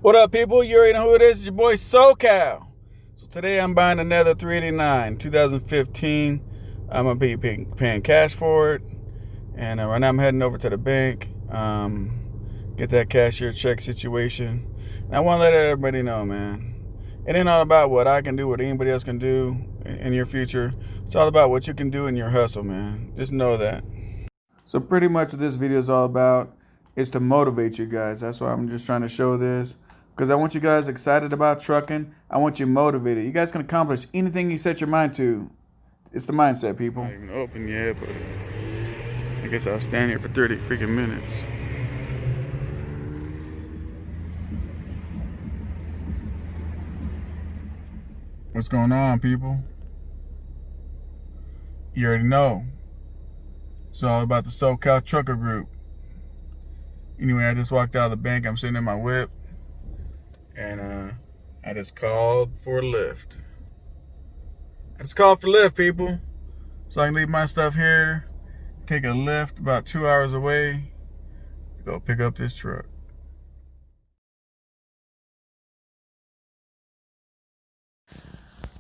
What up, people? You already know who it is. It's your boy SoCal. So today I'm buying another 389 2015. I'm gonna be paying cash for it, and right now I'm heading over to the bank. Get that cashier check situation. And I want to let everybody know, man, it ain't all about what I can do, what anybody else can do in your future. It's all about what you can do in your hustle, man. Just know that. So pretty much what this video is all about is to motivate you guys. That's why I'm just trying to show this. Because I want you guys excited about trucking. I want you motivated. You guys can accomplish anything you set your mind to. It's the mindset, people. Not even open yet, but I guess I'll stand here for 30 freaking minutes. What's going on, people? You already know. It's all about the SocaLTrucker group. Anyway, I just walked out of the bank. I'm sitting in my whip. And I just called for a lift. I just called for lift, people. So I can leave my stuff here, take a lift about 2 hours away, go pick up this truck.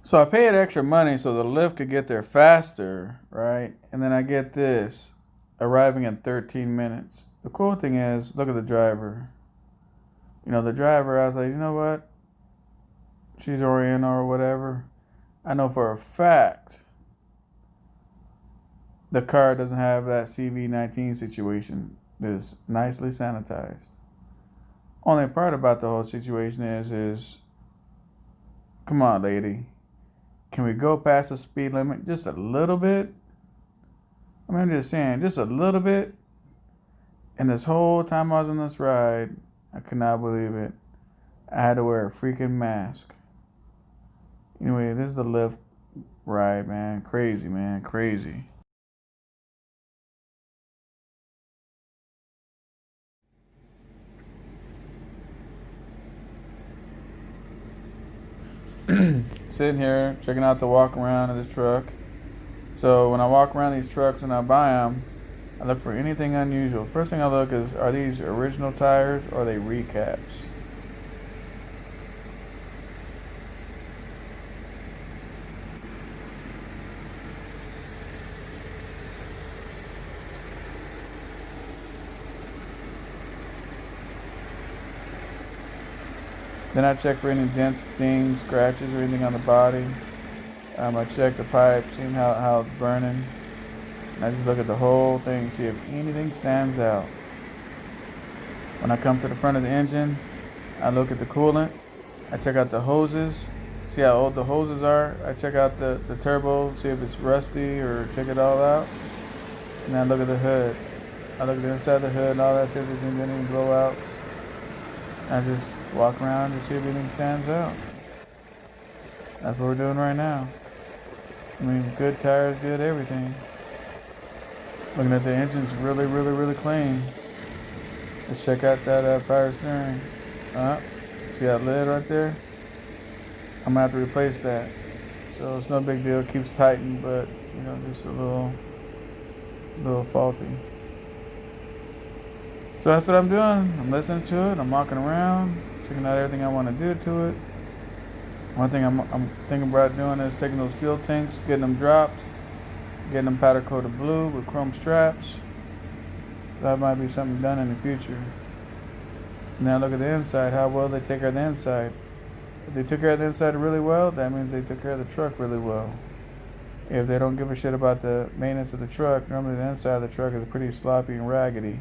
So I paid extra money so the lift could get there faster, right? And then I get this, arriving in 13 minutes. The cool thing is, look at the driver. You know, the driver, I was like, you know what? She's Oriental or whatever. I know for a fact the car doesn't have that CV19 situation. It's nicely sanitized. Only part about the whole situation is come on, lady. Can we go past the speed limit just a little bit? I mean, I'm just saying, just a little bit. And this whole time I was on this ride, I could not believe it. I had to wear a freaking mask. Anyway, this is the lift ride, man. Crazy, man. Crazy. Sitting here, checking out the walk around of this truck. So when I walk around these trucks and I buy them, I look for anything unusual. First thing I look is, are these original tires or are they recaps? Then I check for any dents, dings, scratches, or anything on the body. I check the pipe, seeing how it's burning. And I just look at the whole thing, see if anything stands out. When I come to the front of the engine, I look at the coolant. I check out the hoses, see how old the hoses are. I check out the turbo, see if it's rusty or check it all out. And then I look at the hood. I look at the inside of the hood and all that, see if there's any blowouts. I just walk around to see if anything stands out. That's what we're doing right now. I mean, good tires, good everything. Looking at the engine's really, really, really clean. Let's check out that power steering. See that lid right there? I'm gonna have to replace that. So it's no big deal. It keeps tightened, but you know, just a little faulty. So that's what I'm doing. I'm listening to it. I'm walking around, checking out everything I want to do to it. One thing I'm thinking about doing is taking those fuel tanks, getting them dropped, getting them powder coated blue with chrome straps. So that might be something done in the future. Now look at the inside, how well they take care of the inside. If they took care of the inside really well, that means they took care of the truck really well. If they don't give a shit about the maintenance of the truck, normally the inside of the truck is pretty sloppy and raggedy.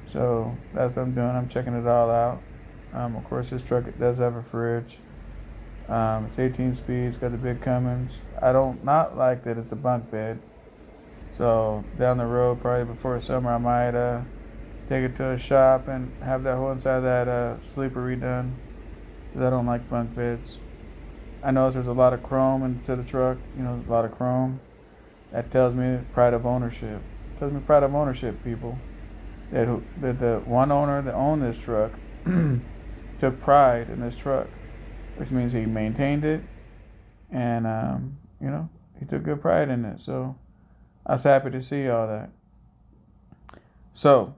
So that's what I'm doing. I'm checking it all out. Of course, this truck does have a fridge. It's 18 speeds, got the big Cummins. I don't not like that it's a bunk bed. So down the road, probably before summer, I might take it to a shop and have that whole inside of that sleeper redone. Because I don't like bunk beds. I notice there's a lot of chrome into the truck. You know, a lot of chrome. That tells me pride of ownership. It tells me pride of ownership, people. That the one owner that owned this truck took pride in this truck, which means he maintained it, and you know, he took good pride in it. So I was happy to see all that. So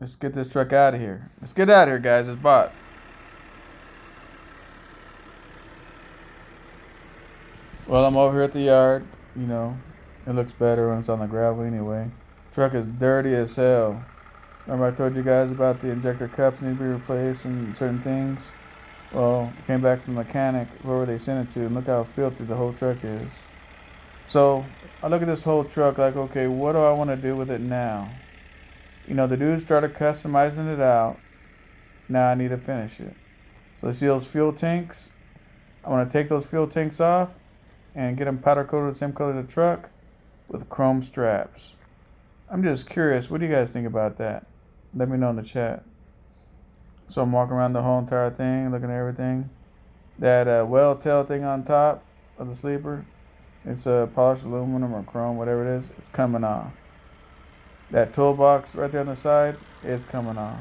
let's get this truck out of here. Let's get out of here, guys. It's bought. Well, I'm over here at the yard. You know, it looks better when it's on the gravel anyway. Truck is dirty as hell. Remember I told you guys about the injector cups need to be replaced and certain things? Well, it came back from the mechanic, whoever they sent it to, and look how filthy the whole truck is. So I look at this whole truck like, okay, what do I want to do with it now? You know, the dude started customizing it out. Now I need to finish it. So you see those fuel tanks? I want to take those fuel tanks off and get them powder coated the same color as the truck with chrome straps. I'm just curious, what do you guys think about that? Let me know in the chat. So I'm walking around the whole entire thing, looking at everything. That whale tail thing on top of the sleeper, it's polished aluminum or chrome, whatever it is, it's coming off. That toolbox right there on the side, it's coming off.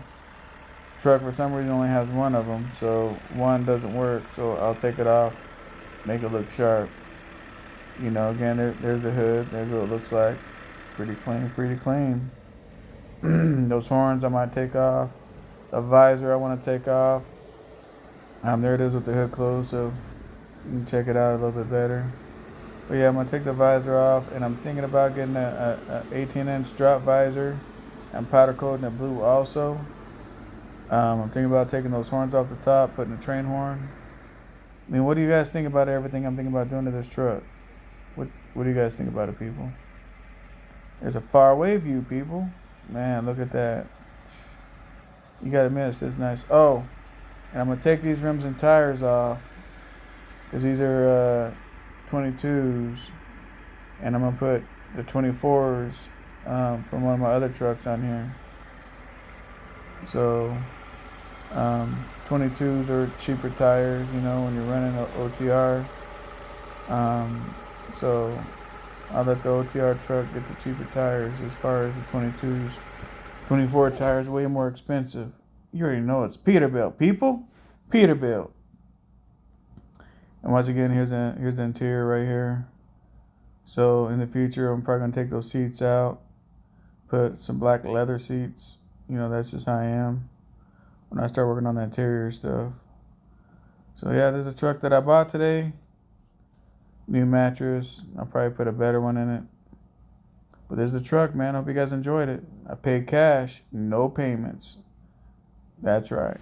The truck for some reason only has one of them, so one doesn't work, so I'll take it off, make it look sharp. You know, again, there's the hood, there's what it looks like. Pretty clean, pretty clean. Those horns I might take off. The visor I want to take off. There it is with the hood closed, so you can check it out a little bit better. But yeah, I'm going to take the visor off, and I'm thinking about getting a 18-inch drop visor and powder coating it blue also. I'm thinking about taking those horns off the top, putting a train horn. I mean, what do you guys think about everything I'm thinking about doing to this truck? What do you guys think about it, people? There's a far away view, people. Man, look at that. You gotta admit, it sits nice. Oh, and I'm gonna take these rims and tires off because these are 22s, and I'm gonna put the 24s from one of my other trucks on here. So 22s are cheaper tires, you know, when you're running an OTR. So I'll let the OTR truck get the cheaper tires. As far as the 22s, 24 tires way more expensive. You already know it's Peterbilt, people. Peterbilt. And once again, here's the interior right here. So in the future, I'm probably gonna take those seats out, put some black leather seats. You know, that's just how I am when I start working on the interior stuff. So yeah, there's a truck that I bought today. New mattress. I'll probably put a better one in it. But there's the truck, man. Hope you guys enjoyed it. I paid cash, no payments. That's right.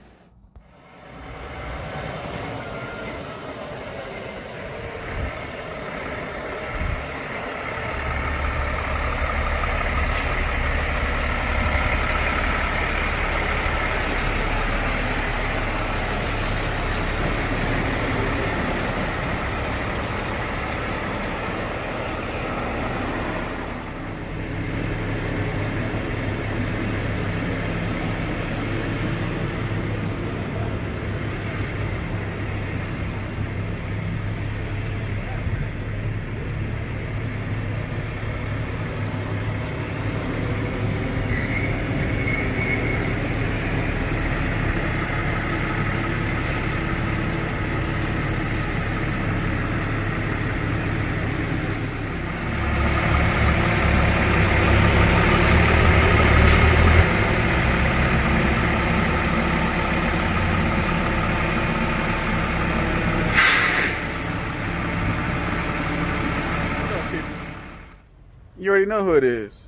You already know who it is.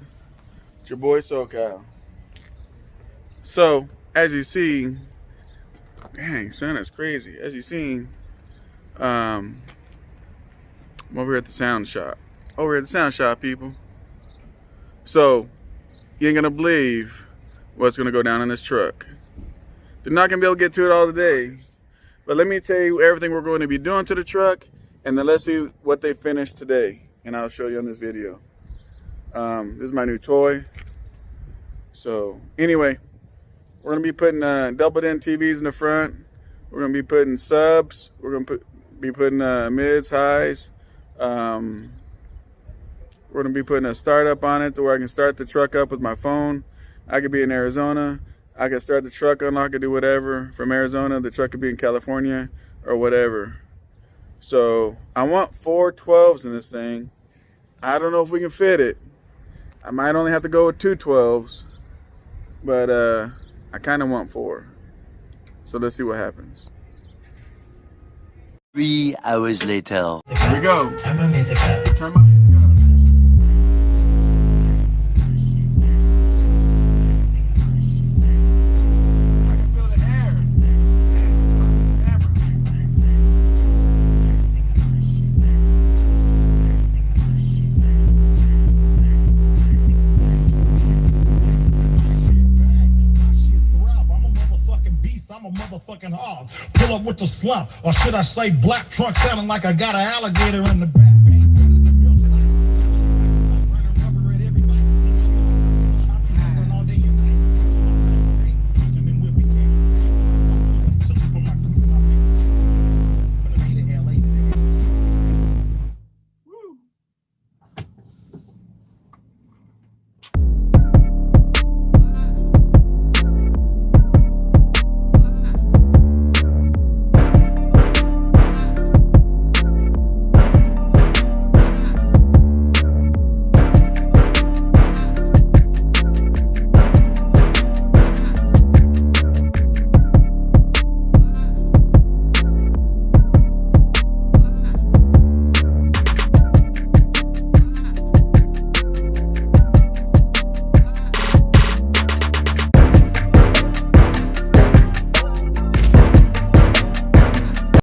It's your boy SoCal. So, as you see, dang, son, that's crazy. As you seen, I'm over here at the sound shop. Over here at the sound shop, people. So, you ain't gonna believe what's gonna go down in this truck. They're not gonna be able to get to it all today. But let me tell you everything we're going to be doing to the truck, and then let's see what they finished today. And I'll show you on this video. This is my new toy. So anyway, we're gonna be putting double in TVs in the front. We're gonna be putting subs. We're gonna be putting mids, highs. We're gonna be putting a startup on it to where I can start the truck up with my phone. I could be in Arizona. I can start the truck, unlock it, do whatever from Arizona. The truck could be in California or whatever. So I want 4 12s in this thing. I don't know if we can fit it. I might only have to go with 2 12s, but I kind of want 4. So let's see what happens. 3 hours later. Here we go. Turn my music up. Turn my music up. I can feel the air. I'm a motherfucking hog. Pull up with the slump, or should I say black truck sounding like I got an alligator in the back.